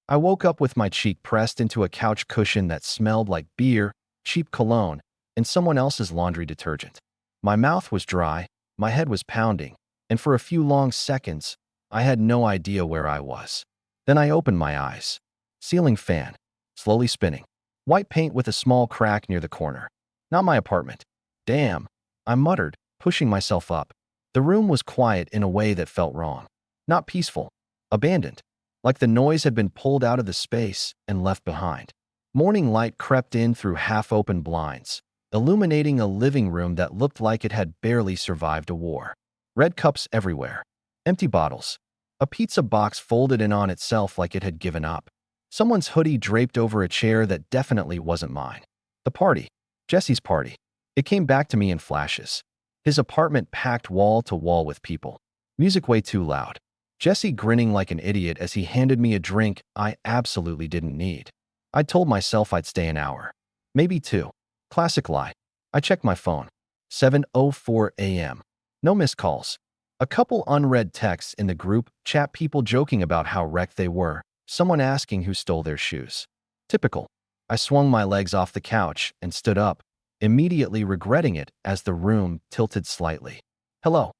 I woke up with my cheek pressed into a couch cushion that smelled like beer, cheap cologne, and someone else's laundry detergent. My mouth was dry, my head was pounding, and for a few long seconds, I had no idea where I was. Then I opened my eyes. Ceiling fan, slowly spinning. White paint with a small crack near the corner. Not my apartment. Damn, I muttered, pushing myself up. The room was quiet in a way that felt wrong. Not peaceful. Abandoned. Like the noise had been pulled out of the space and left behind. Morning light crept in through half-open blinds, illuminating a living room that looked like it had barely survived a war. Red cups everywhere. Empty bottles. A pizza box folded in on itself like it had given up. Someone's hoodie draped over a chair that definitely wasn't mine. The party. Jesse's party. It came back to me in flashes. His apartment packed wall to wall with people. Music way too loud. Jesse grinning like an idiot as he handed me a drink I absolutely didn't need. I told myself I'd stay an hour. Maybe two. Classic lie. I checked my phone. 7:04 a.m. No missed calls. A couple unread texts in the group chat, people joking about how wrecked they were, someone asking who stole their shoes. Typical. I swung my legs off the couch and stood up, immediately regretting it as the room tilted slightly. Hello.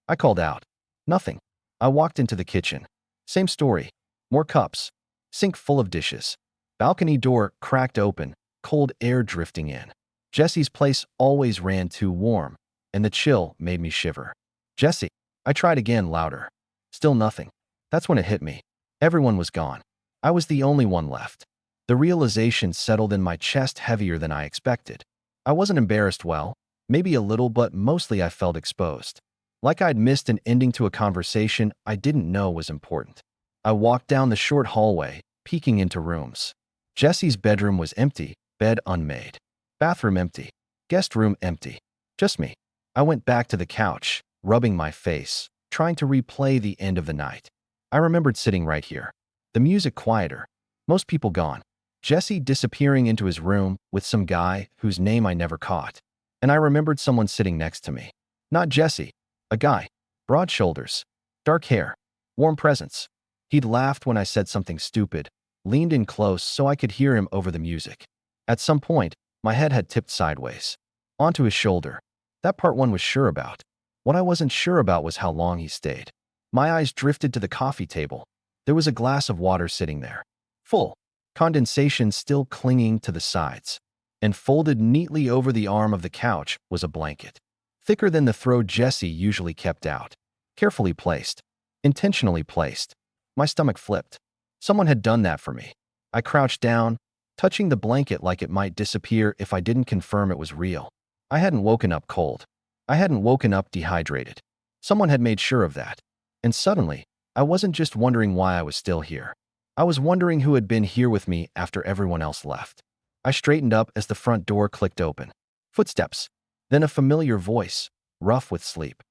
I called out. Nothing. I walked into the kitchen. Same story. More cups. Sink full of dishes. Balcony door cracked open, cold air drifting in. Jesse's place always ran too warm, and the chill made me shiver. Jesse. I tried again, louder. Still nothing. That's when it hit me. Everyone was gone. I was the only one left. The realization settled in my chest heavier than I expected. I wasn't embarrassed, well, maybe a little, but mostly I felt exposed. Like I'd missed an ending to a conversation I didn't know was important. I walked down the short hallway, peeking into rooms. Jesse's bedroom was empty, bed unmade. Bathroom empty. Guest room empty. Just me. I went back to the couch, rubbing my face, trying to replay the end of the night. I remembered sitting right here. The music quieter. Most people gone. Jesse disappearing into his room with some guy whose name I never caught. And I remembered someone sitting next to me. Not Jesse. A guy. Broad shoulders. Dark hair. Warm presence. He'd laughed when I said something stupid, leaned in close so I could hear him over the music. At some point, my head had tipped sideways. Onto his shoulder. That part one was sure about. What I wasn't sure about was how long he stayed. My eyes drifted to the coffee table. There was a glass of water sitting there. Full. Condensation still clinging to the sides. And folded neatly over the arm of the couch was a blanket. Thicker than the throw Jesse usually kept out. Carefully placed. Intentionally placed. My stomach flipped. Someone had done that for me. I crouched down, touching the blanket like it might disappear if I didn't confirm it was real. I hadn't woken up cold. I hadn't woken up dehydrated. Someone had made sure of that. And suddenly, I wasn't just wondering why I was still here. I was wondering who had been here with me after everyone else left. I straightened up as the front door clicked open. Footsteps. Then a familiar voice, rough with sleep.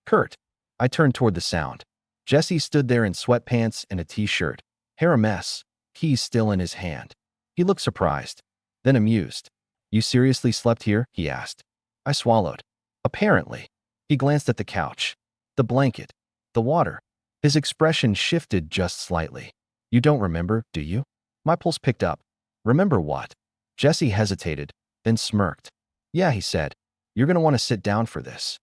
Kurt. I turned toward the sound. Jesse stood there in sweatpants and a t-shirt, hair a mess, keys still in his hand. He looked surprised, then amused. You seriously slept here? He asked. I swallowed. Apparently. He glanced at the couch, the blanket, the water. His expression shifted just slightly. You don't remember, do you? My pulse picked up. Remember what? Jesse hesitated, then smirked. Yeah, he said. You're going to want to sit down for this.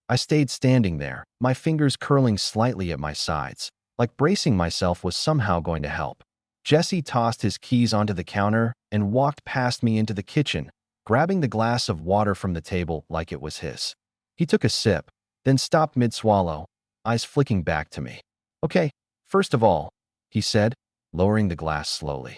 I stayed standing there, my fingers curling slightly at my sides, like bracing myself was somehow going to help. Jesse tossed his keys onto the counter and walked past me into the kitchen, grabbing the glass of water from the table like it was his. He took a sip, then stopped mid-swallow, eyes flicking back to me. Okay, first of all, he said, lowering the glass slowly.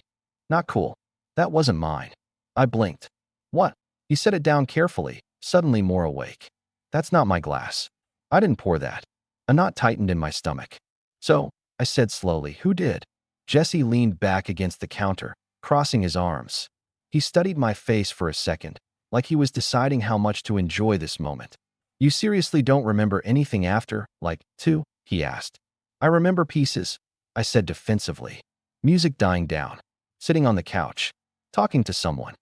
Not cool. That wasn't mine. I blinked. What? He set it down carefully, suddenly more awake. That's not my glass. I didn't pour that. A knot tightened in my stomach. So, I said slowly, who did? Jesse leaned back against the counter, crossing his arms. He studied my face for a second, like he was deciding how much to enjoy this moment. You seriously don't remember anything after, like, two? He asked. I remember pieces, I said defensively. Music dying down. Sitting on the couch. Talking to someone.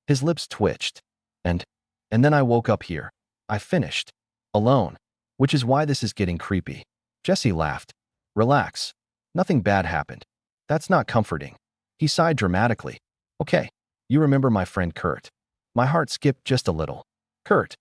His lips twitched. And then I woke up here. I finished. Alone. Which is why this is getting creepy. Jesse laughed. Relax. Nothing bad happened. That's not comforting. He sighed dramatically. Okay, you remember my friend Kurt. My heart skipped just a little. Kurt.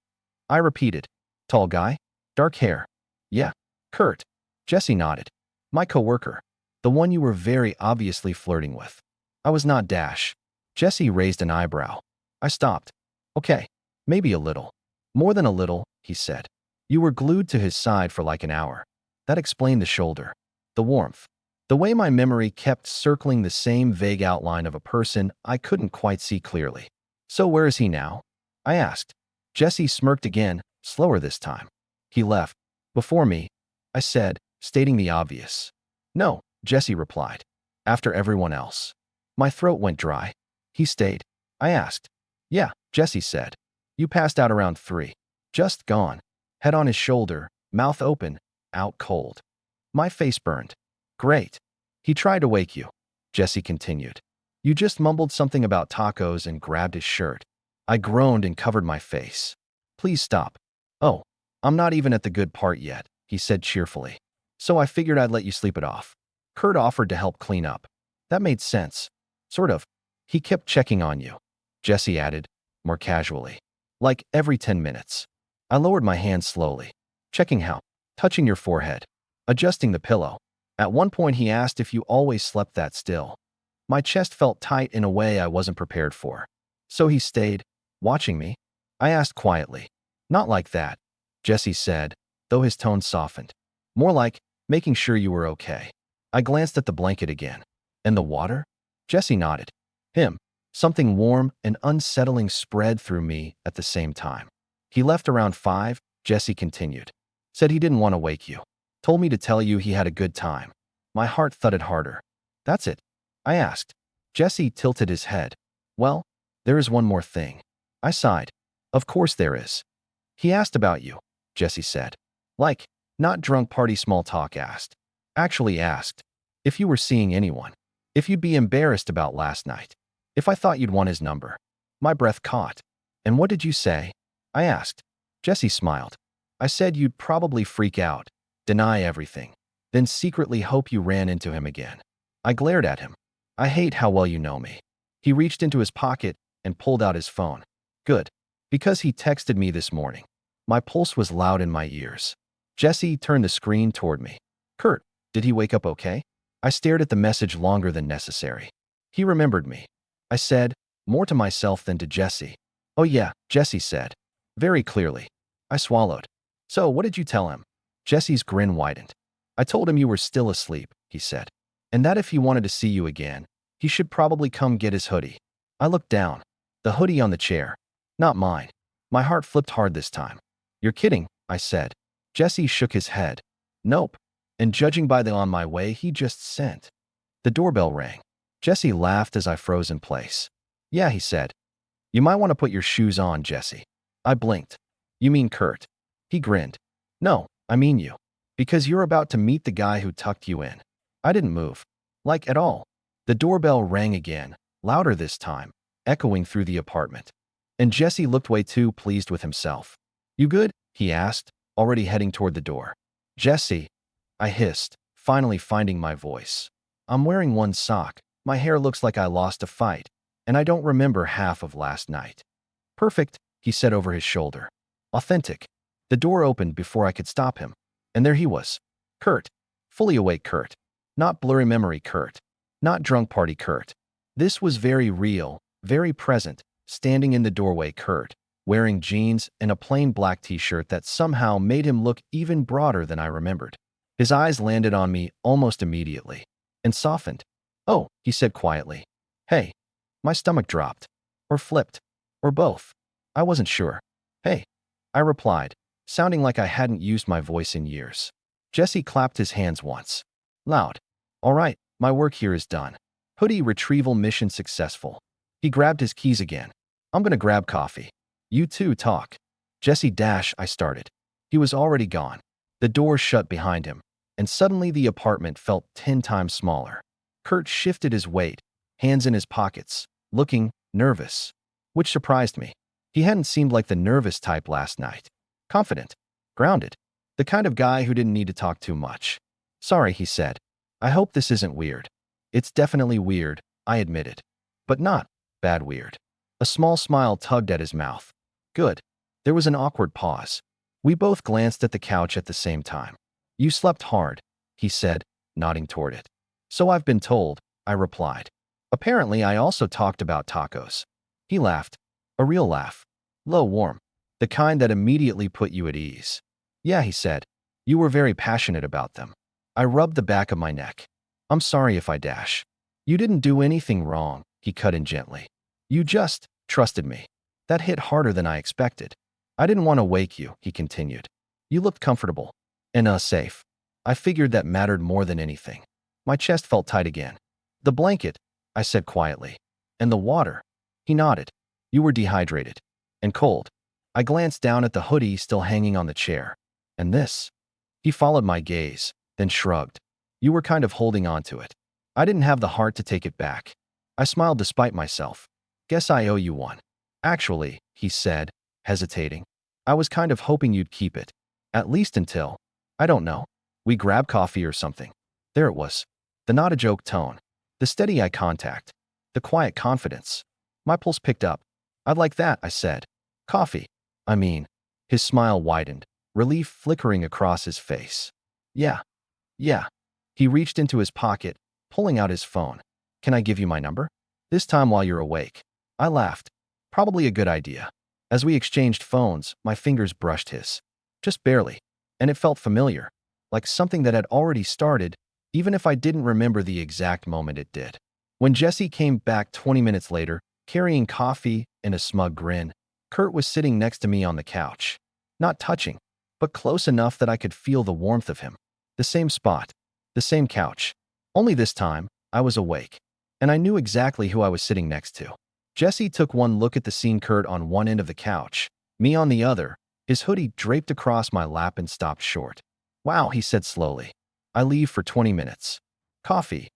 I repeated. Tall guy? Dark hair. Yeah, Kurt. Jesse nodded. My coworker. The one you were very obviously flirting with. I was not Dash. Jesse raised an eyebrow. I stopped. Okay, maybe a little. More than a little, he said. You were glued to his side for like an hour. That explained the shoulder. The warmth. The way my memory kept circling the same vague outline of a person I couldn't quite see clearly. So where is he now? I asked. Jesse smirked again, slower this time. He left. Before me, I said, stating the obvious. No, Jesse replied. After everyone else. My throat went dry. He stayed. I asked. Yeah, Jesse said. You passed out around 3. Just gone. Head on his shoulder, mouth open, out cold. My face burned. Great. He tried to wake you. Jesse continued. You just mumbled something about tacos and grabbed his shirt. I groaned and covered my face. Please stop. Oh, I'm not even at the good part yet, he said cheerfully. So I figured I'd let you sleep it off. Kurt offered to help clean up. That made sense. Sort of. He kept checking on you. Jesse added, more casually. Like every 10 minutes. I lowered my hand slowly. Checking how? Touching your forehead. Adjusting the pillow. At one point he asked if you always slept that still. My chest felt tight in a way I wasn't prepared for. So he stayed, watching me? I asked quietly. Not like that, Jesse said, though his tone softened. More like, making sure you were okay. I glanced at the blanket again. And the water? Jesse nodded. Him. Something warm and unsettling spread through me at the same time. He left around 5, Jesse continued. Said he didn't want to wake you. Told me to tell you he had a good time. My heart thudded harder. That's it? I asked. Jesse tilted his head. Well, there is one more thing. I sighed. Of course there is. He asked about you, Jesse said. Like, not drunk party small talk asked. Actually asked. If you were seeing anyone. If you'd be embarrassed about last night. If I thought you'd want his number. My breath caught. And what did you say? I asked. Jesse smiled. I said you'd probably freak out, deny everything, then secretly hope you ran into him again. I glared at him. I hate how well you know me. He reached into his pocket and pulled out his phone. Good. Because he texted me this morning. My pulse was loud in my ears. Jesse turned the screen toward me. Kurt, did he wake up okay? I stared at the message longer than necessary. He remembered me. I said, more to myself than to Jesse. Oh yeah, Jesse said. Very clearly. I swallowed. So what did you tell him? Jesse's grin widened. I told him you were still asleep, he said. And that if he wanted to see you again, he should probably come get his hoodie. I looked down. The hoodie on the chair. Not mine. My heart flipped hard this time. You're kidding, I said. Jesse shook his head. Nope. And judging by the on my way he just sent. The doorbell rang. Jesse laughed as I froze in place. Yeah, he said. You might want to put your shoes on, Jesse. I blinked. You mean Kurt? He grinned. No, I mean you. Because you're about to meet the guy who tucked you in. I didn't move. Like at all. The doorbell rang again, louder this time, echoing through the apartment. And Jesse looked way too pleased with himself. You good? He asked, already heading toward the door. Jesse, I hissed, finally finding my voice. I'm wearing one sock. My hair looks like I lost a fight, and I don't remember half of last night. Perfect, he said over his shoulder. Authentic. The door opened before I could stop him. And there he was. Kurt. Fully awake Kurt. Not blurry memory Kurt. Not drunk party Kurt. This was very real, very present, standing in the doorway Kurt, wearing jeans and a plain black t-shirt that somehow made him look even broader than I remembered. His eyes landed on me almost immediately, and softened. Oh, he said quietly. Hey. My stomach dropped. Or flipped. Or both. I wasn't sure. Hey. I replied, sounding like I hadn't used my voice in years. Jesse clapped his hands once. Loud. All right, my work here is done. Hoodie retrieval mission successful. He grabbed his keys again. I'm gonna grab coffee. You two talk. Jesse dash, I started. He was already gone. The door shut behind him, and suddenly the apartment felt 10 times smaller. Kurt shifted his weight, hands in his pockets, looking nervous, which surprised me. He hadn't seemed like the nervous type last night. Confident. Grounded. The kind of guy who didn't need to talk too much. Sorry, he said. I hope this isn't weird. It's definitely weird, I admitted. But not bad weird. A small smile tugged at his mouth. Good. There was an awkward pause. We both glanced at the couch at the same time. You slept hard, he said, nodding toward it. So I've been told, I replied. Apparently, I also talked about tacos. He laughed. A real laugh. Low, warm. The kind that immediately put you at ease. Yeah, he said. You were very passionate about them. I rubbed the back of my neck. I'm sorry if I dash. You didn't do anything wrong, he cut in gently. You just trusted me. That hit harder than I expected. I didn't want to wake you, he continued. You looked comfortable and safe. I figured that mattered more than anything. My chest felt tight again. The blanket, I said quietly. And the water. He nodded. You were dehydrated. And cold. I glanced down at the hoodie still hanging on the chair. And this? He followed my gaze, then shrugged. You were kind of holding on to it. I didn't have the heart to take it back. I smiled despite myself. Guess I owe you one. Actually, he said, hesitating. I was kind of hoping you'd keep it. At least until, I don't know, we grab coffee or something. There it was. The not a joke tone. The steady eye contact. The quiet confidence. My pulse picked up. I'd like that, I said. Coffee. I mean. His smile widened, relief flickering across his face. Yeah. He reached into his pocket, pulling out his phone. Can I give you my number? This time while you're awake. I laughed. Probably a good idea. As we exchanged phones, my fingers brushed his. Just barely. And it felt familiar. Like something that had already started, even if I didn't remember the exact moment it did. When Jesse came back 20 minutes later, carrying coffee and a smug grin, Kurt was sitting next to me on the couch. Not touching, but close enough that I could feel the warmth of him. The same spot. The same couch. Only this time, I was awake. And I knew exactly who I was sitting next to. Jesse took one look at the scene. Kurt on one end of the couch, me on the other, his hoodie draped across my lap, and stopped short. Wow, he said slowly. I leave for 20 minutes. Coffee.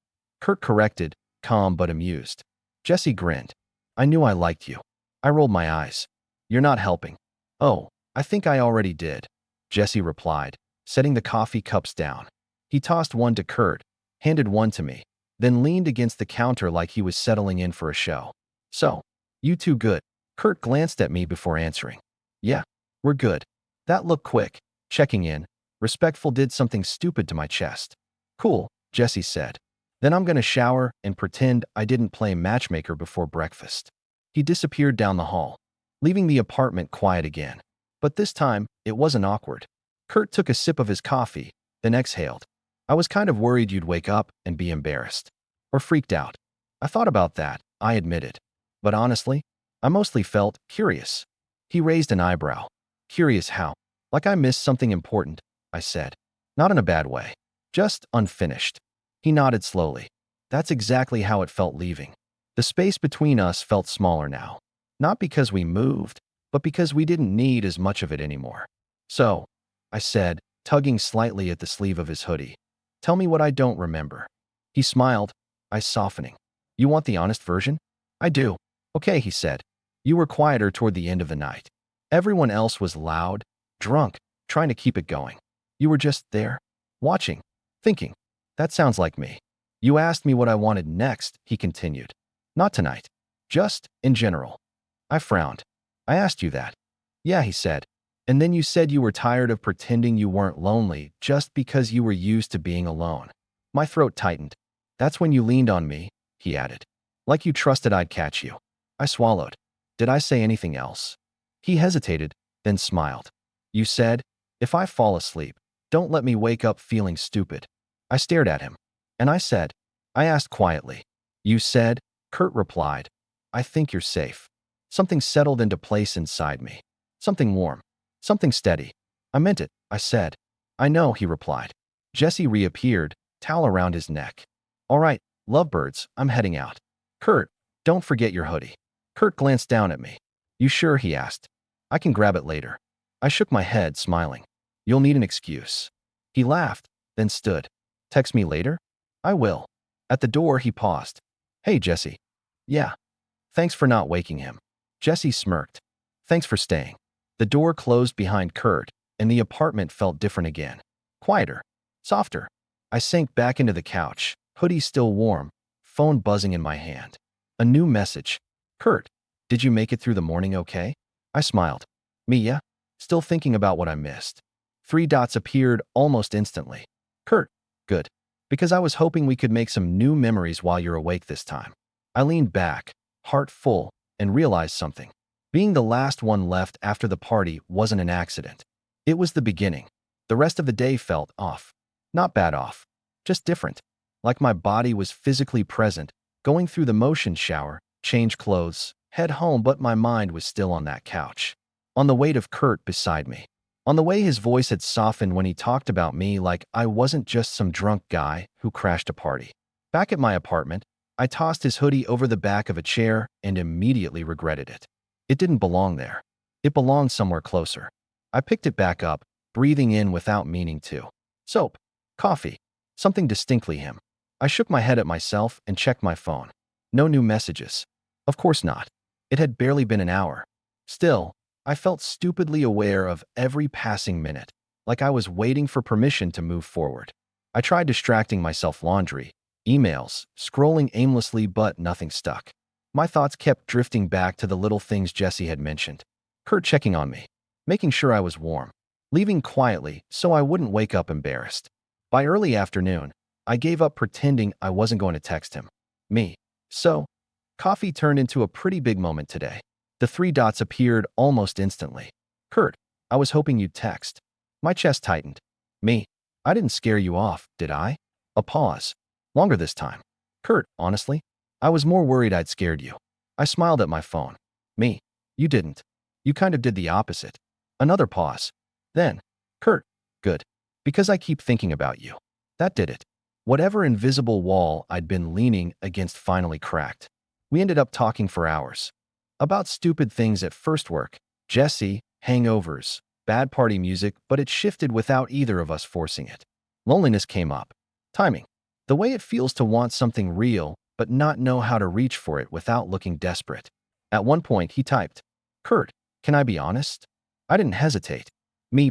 Kurt corrected, calm but amused. Jesse grinned. I knew I liked you. I rolled my eyes. You're not helping. Oh, I think I already did, Jesse replied, setting the coffee cups down. He tossed one to Kurt, handed one to me, then leaned against the counter like he was settling in for a show. So, you two good? Kurt glanced at me before answering. Yeah, we're good. That looked quick, checking in. Respectful did something stupid to my chest. Cool, Jesse said. Then I'm gonna shower and pretend I didn't play matchmaker before breakfast. He disappeared down the hall, leaving the apartment quiet again. But this time, it wasn't awkward. Kurt took a sip of his coffee, then exhaled. I was kind of worried you'd wake up and be embarrassed. Or freaked out. I thought about that, I admitted. But honestly, I mostly felt curious. He raised an eyebrow. Curious how? Like I missed something important, I said. Not in a bad way. Just unfinished. He nodded slowly. That's exactly how it felt leaving. The space between us felt smaller now. Not because we moved, but because we didn't need as much of it anymore. So, I said, tugging slightly at the sleeve of his hoodie. Tell me what I don't remember. He smiled, eyes softening. You want the honest version? I do. Okay, he said. You were quieter toward the end of the night. Everyone else was loud, drunk, trying to keep it going. You were just there, watching, thinking. That sounds like me. You asked me what I wanted next, he continued. Not tonight. Just in general. I frowned. I asked you that. Yeah, he said. And then you said you were tired of pretending you weren't lonely just because you were used to being alone. My throat tightened. That's when you leaned on me, he added. Like you trusted I'd catch you. I swallowed. Did I say anything else? He hesitated, then smiled. You said, if I fall asleep, don't let me wake up feeling stupid. I stared at him. And I asked quietly. You said, Kurt replied. I think you're safe. Something settled into place inside me. Something warm. Something steady. I meant it, I said. I know, he replied. Jesse reappeared, towel around his neck. All right, lovebirds, I'm heading out. Kurt, don't forget your hoodie. Kurt glanced down at me. You sure, he asked. I can grab it later. I shook my head, smiling. You'll need an excuse. He laughed, then stood. Text me later? I will. At the door, he paused. Hey, Jesse. Yeah. Thanks for not waking him. Jesse smirked. Thanks for staying. The door closed behind Kurt, and the apartment felt different again. Quieter. Softer. I sank back into the couch, hoodie still warm, phone buzzing in my hand. A new message. Kurt, did you make it through the morning okay? I smiled. Me, yeah? Still thinking about what I missed. Three dots appeared almost instantly. Kurt, good. Because I was hoping we could make some new memories while you're awake this time. I leaned back, heart full, and realized something. Being the last one left after the party wasn't an accident. It was the beginning. The rest of the day felt off. Not bad off. Just different. Like my body was physically present, going through the motion shower, change clothes, head home, but my mind was still on that couch. On the weight of Kurt beside me. On the way his voice had softened when he talked about me like I wasn't just some drunk guy who crashed a party. Back at my apartment, I tossed his hoodie over the back of a chair and immediately regretted it. It didn't belong there. It belonged somewhere closer. I picked it back up, breathing in without meaning to. Soap. Coffee. Something distinctly him. I shook my head at myself and checked my phone. No new messages. Of course not. It had barely been an hour. Still, I felt stupidly aware of every passing minute, like I was waiting for permission to move forward. I tried distracting myself: laundry, emails, scrolling aimlessly, but nothing stuck. My thoughts kept drifting back to the little things Jesse had mentioned. Kurt checking on me, making sure I was warm, leaving quietly so I wouldn't wake up embarrassed. By early afternoon, I gave up pretending I wasn't going to text him. So, coffee turned into a pretty big moment today. The three dots appeared almost instantly. Kurt, I was hoping you'd text. My chest tightened. I didn't scare you off, did I? A pause. Longer this time. Kurt, honestly, I was more worried I'd scared you. I smiled at my phone. You didn't. You kind of did the opposite. Another pause. Then, Kurt, good. Because I keep thinking about you. That did it. Whatever invisible wall I'd been leaning against finally cracked. We ended up talking for hours. About stupid things at first: work, Jesse, hangovers, bad party music, but it shifted without either of us forcing it. Loneliness came up. Timing. The way it feels to want something real, but not know how to reach for it without looking desperate. At one point, he typed, Kurt, can I be honest? I didn't hesitate.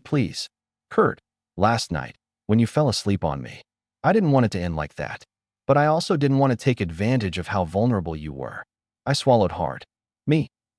Please. Kurt, last night, when you fell asleep on me, I didn't want it to end like that. But I also didn't want to take advantage of how vulnerable you were. I swallowed hard.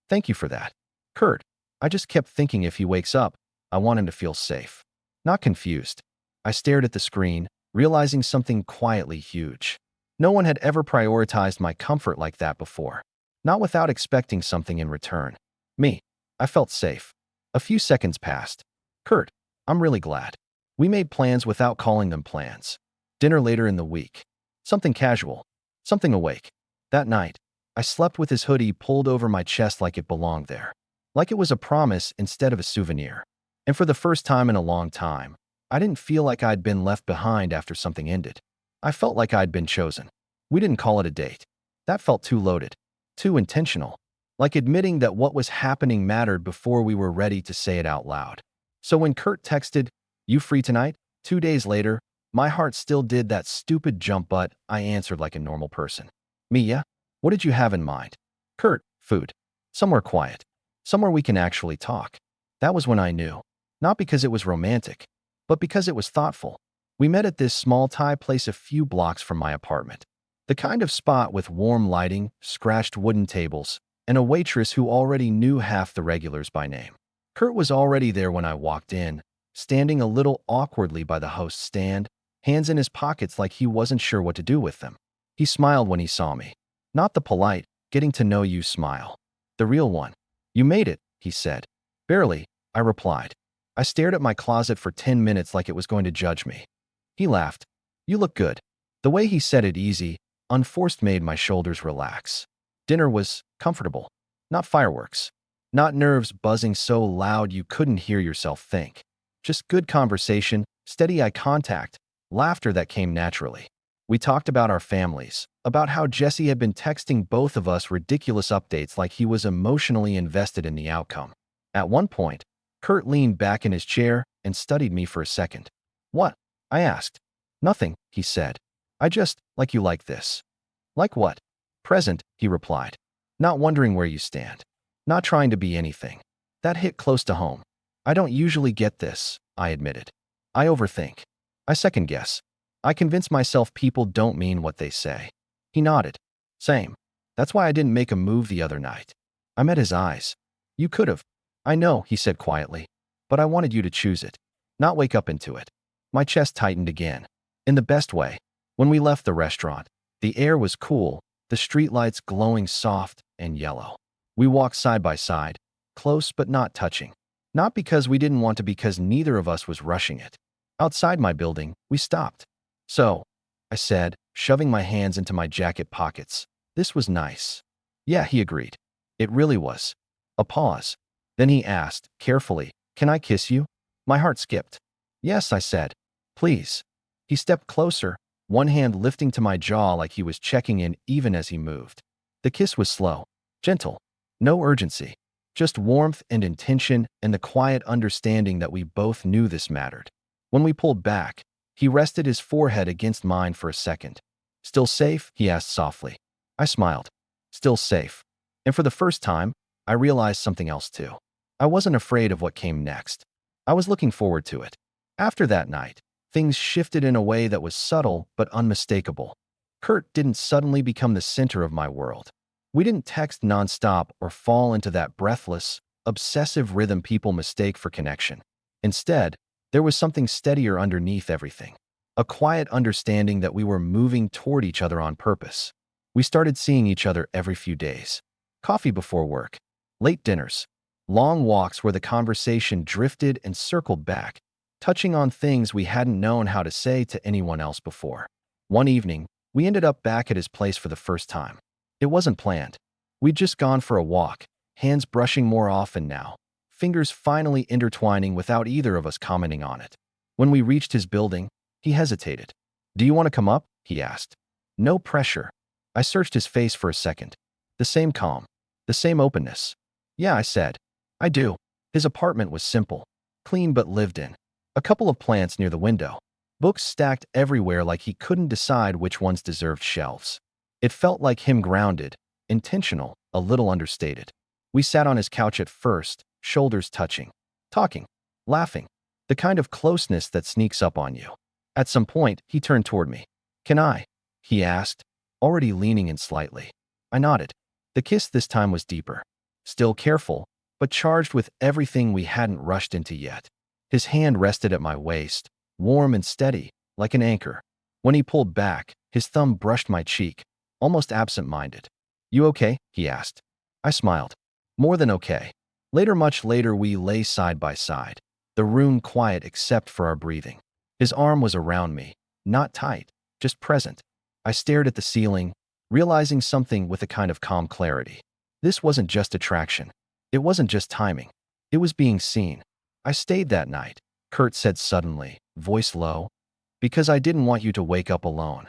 Thank you for that. Kurt, I just kept thinking if he wakes up, I want him to feel safe. Not confused. I stared at the screen, realizing something quietly huge. No one had ever prioritized my comfort like that before. Not without expecting something in return. I felt safe. A few seconds passed. Kurt, I'm really glad. We made plans without calling them plans. Dinner later in the week. Something casual. Something awake. That night, I slept with his hoodie pulled over my chest like it belonged there. Like it was a promise instead of a souvenir. And for the first time in a long time, I didn't feel like I'd been left behind after something ended. I felt like I'd been chosen. We didn't call it a date. That felt too loaded. Too intentional. Like admitting that what was happening mattered before we were ready to say it out loud. So when Kurt texted, "You free tonight?" 2 days later, my heart still did that stupid jump, but I answered like a normal person. Yeah? What did you have in mind? Kurt, food. Somewhere quiet. Somewhere we can actually talk. That was when I knew. Not because it was romantic, but because it was thoughtful. We met at this small Thai place a few blocks from my apartment. The kind of spot with warm lighting, scratched wooden tables, and a waitress who already knew half the regulars by name. Kurt was already there when I walked in, standing a little awkwardly by the host's stand, hands in his pockets like he wasn't sure what to do with them. He smiled when he saw me. Not the polite, getting to know you smile. The real one. You made it, he said. Barely, I replied. I stared at my closet for 10 minutes like it was going to judge me. He laughed. You look good. The way he said it, easy, unforced, made my shoulders relax. Dinner was comfortable. Not fireworks. Not nerves buzzing so loud you couldn't hear yourself think. Just good conversation, steady eye contact, laughter that came naturally. We talked about our families, about how Jesse had been texting both of us ridiculous updates like he was emotionally invested in the outcome. At one point, Kurt leaned back in his chair and studied me for a second. What? I asked. Nothing, he said. I just like you like this. Like what? Present, he replied. Not wondering where you stand. Not trying to be anything. That hit close to home. I don't usually get this, I admitted. I overthink. I second guess. I convince myself people don't mean what they say. He nodded. Same. That's why I didn't make a move the other night. I met his eyes. You could have. I know, he said quietly. But I wanted you to choose it, not wake up into it. My chest tightened again. In the best way. When we left the restaurant, the air was cool, the streetlights glowing soft and yellow. We walked side by side, close but not touching. Not because we didn't want to, because neither of us was rushing it. Outside my building, we stopped. So, I said, shoving my hands into my jacket pockets. This was nice. Yeah, he agreed. It really was. A pause. Then he asked, carefully, can I kiss you? My heart skipped. Yes, I said. Please. He stepped closer, one hand lifting to my jaw like he was checking in even as he moved. The kiss was slow, gentle, no urgency, just warmth and intention and the quiet understanding that we both knew this mattered. When we pulled back, he rested his forehead against mine for a second. Still safe? He asked softly. I smiled. Still safe. And for the first time, I realized something else too. I wasn't afraid of what came next. I was looking forward to it. After that night, things shifted in a way that was subtle but unmistakable. Kurt didn't suddenly become the center of my world. We didn't text nonstop or fall into that breathless, obsessive rhythm people mistake for connection. Instead, there was something steadier underneath everything. A quiet understanding that we were moving toward each other on purpose. We started seeing each other every few days. Coffee before work, late dinners, long walks where the conversation drifted and circled back, touching on things we hadn't known how to say to anyone else before. One evening, we ended up back at his place for the first time. It wasn't planned. We'd just gone for a walk, hands brushing more often now, fingers finally intertwining without either of us commenting on it. When we reached his building, he hesitated. Do you want to come up? He asked. No pressure. I searched his face for a second. The same calm, the same openness. Yeah, I said. I do. His apartment was simple, clean but lived in. A couple of plants near the window. Books stacked everywhere like he couldn't decide which ones deserved shelves. It felt like him, grounded, intentional, a little understated. We sat on his couch at first, shoulders touching, talking, laughing, the kind of closeness that sneaks up on you. At some point, he turned toward me. Can I? He asked, already leaning in slightly. I nodded. The kiss this time was deeper, still careful, but charged with everything we hadn't rushed into yet. His hand rested at my waist, warm and steady, like an anchor. When he pulled back, his thumb brushed my cheek, almost absent-minded. You okay? He asked. I smiled. More than okay. Later, much later, we lay side by side, the room quiet except for our breathing. His arm was around me, not tight, just present. I stared at the ceiling, realizing something with a kind of calm clarity. This wasn't just attraction. It wasn't just timing. It was being seen. I stayed that night, Kurt said suddenly, voice low, because I didn't want you to wake up alone.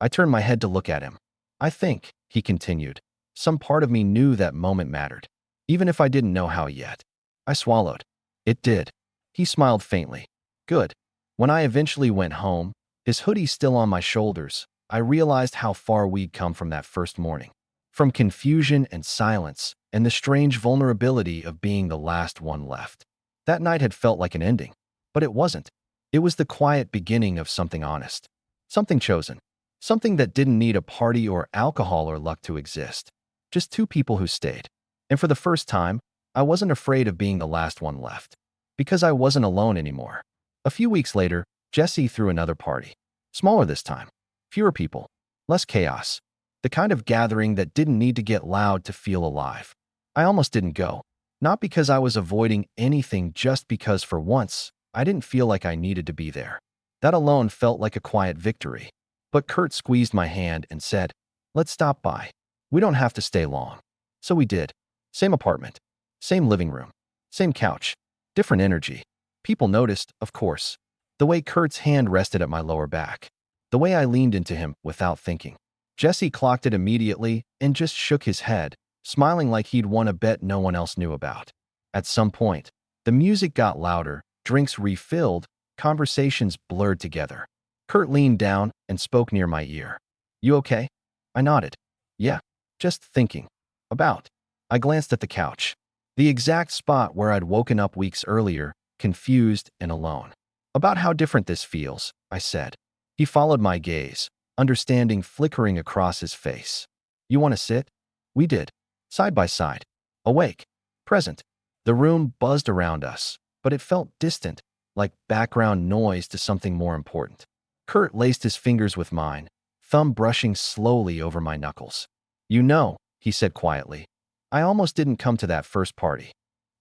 I turned my head to look at him. I think, he continued, some part of me knew that moment mattered, even if I didn't know how yet. I swallowed. It did. He smiled faintly. Good. When I eventually went home, his hoodie still on my shoulders, I realized how far we'd come from that first morning. From confusion and silence, and the strange vulnerability of being the last one left. That night had felt like an ending, but it wasn't. It was the quiet beginning of something honest. Something chosen. Something that didn't need a party or alcohol or luck to exist. Just two people who stayed. And for the first time, I wasn't afraid of being the last one left. Because I wasn't alone anymore. A few weeks later, Jesse threw another party. Smaller this time. Fewer people. Less chaos. The kind of gathering that didn't need to get loud to feel alive. I almost didn't go. Not because I was avoiding anything, just because for once, I didn't feel like I needed to be there. That alone felt like a quiet victory. But Kurt squeezed my hand and said, let's stop by. We don't have to stay long. So we did. Same apartment. Same living room. Same couch. Different energy. People noticed, of course. The way Kurt's hand rested at my lower back. The way I leaned into him without thinking. Jesse clocked it immediately and just shook his head, smiling like he'd won a bet no one else knew about. At some point, the music got louder, drinks refilled, conversations blurred together. Kurt leaned down and spoke near my ear. You okay? I nodded. Yeah, just thinking. About. I glanced at the couch. The exact spot where I'd woken up weeks earlier, confused and alone. About how different this feels, I said. He followed my gaze, understanding flickering across his face. You want to sit? We did. Side by side. Awake. Present. The room buzzed around us, but it felt distant, like background noise to something more important. Kurt laced his fingers with mine, thumb brushing slowly over my knuckles. You know, he said quietly, I almost didn't come to that first party.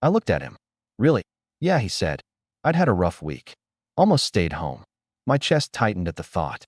I looked at him. Really? Yeah, he said. I'd had a rough week. Almost stayed home. My chest tightened at the thought.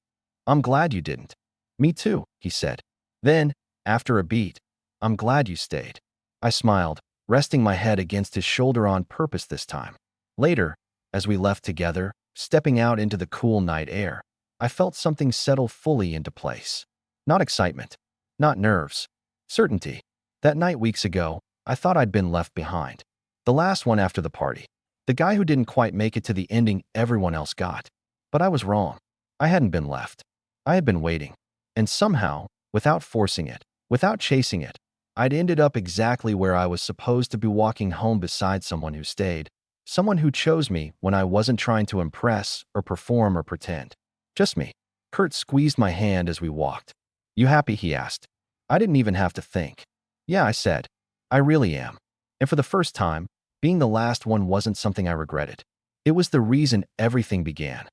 I'm glad you didn't. Me too, he said. Then, after a beat, I'm glad you stayed. I smiled, resting my head against his shoulder on purpose this time. Later, as we left together, stepping out into the cool night air, I felt something settle fully into place. Not excitement, not nerves, certainty. That night weeks ago, I thought I'd been left behind. The last one after the party. The guy who didn't quite make it to the ending everyone else got. But I was wrong. I hadn't been left. I had been waiting. And somehow, without forcing it, without chasing it, I'd ended up exactly where I was supposed to be, walking home beside someone who stayed. Someone who chose me when I wasn't trying to impress or perform or pretend. Just me. Kurt squeezed my hand as we walked. You happy? He asked. I didn't even have to think. Yeah, I said. I really am. And for the first time, being the last one wasn't something I regretted. It was the reason everything began.